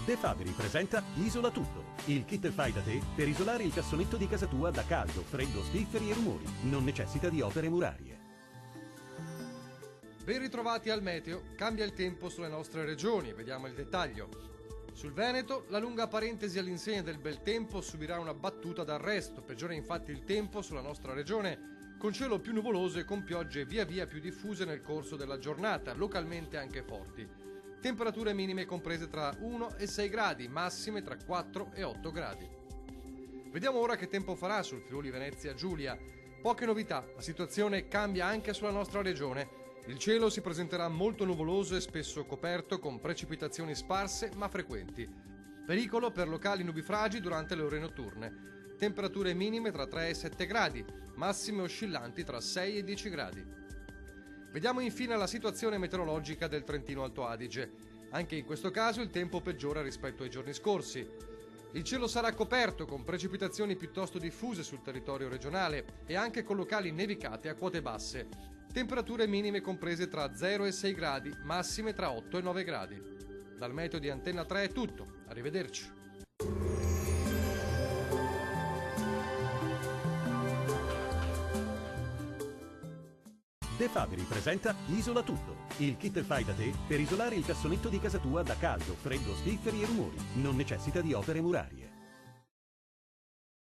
De Fabri presenta Isola Tutto, il kit fai da te per isolare il cassonetto di casa tua da caldo, freddo, spifferi e rumori. Non necessita di opere murarie. Ben ritrovati al meteo, cambia il tempo sulle nostre regioni, vediamo il dettaglio. Sul Veneto, la lunga parentesi all'insegna del bel tempo subirà una battuta d'arresto, peggiora infatti il tempo sulla nostra regione, con cielo più nuvoloso e con piogge via via più diffuse nel corso della giornata, localmente anche forti. Temperature minime comprese tra 1 e 6 gradi, massime tra 4 e 8 gradi. Vediamo ora che tempo farà sul Friuli Venezia Giulia. Poche novità, la situazione cambia anche sulla nostra regione. Il cielo si presenterà molto nuvoloso e spesso coperto con precipitazioni sparse ma frequenti. Pericolo per locali nubifragi durante le ore notturne. Temperature minime tra 3 e 7 gradi, massime oscillanti tra 6 e 10 gradi. Vediamo infine la situazione meteorologica del Trentino Alto Adige. Anche in questo caso il tempo peggiora rispetto ai giorni scorsi. Il cielo sarà coperto con precipitazioni piuttosto diffuse sul territorio regionale e anche con locali nevicate a quote basse. Temperature minime comprese tra 0 e 6 gradi, massime tra 8 e 9 gradi. Dal meteo di Antenna 3 è tutto. Arrivederci. De Fabri presenta Isola Tutto, il kit fai da te per isolare il cassonetto di casa tua da caldo, freddo, spifferi e rumori. Non necessita di opere murarie.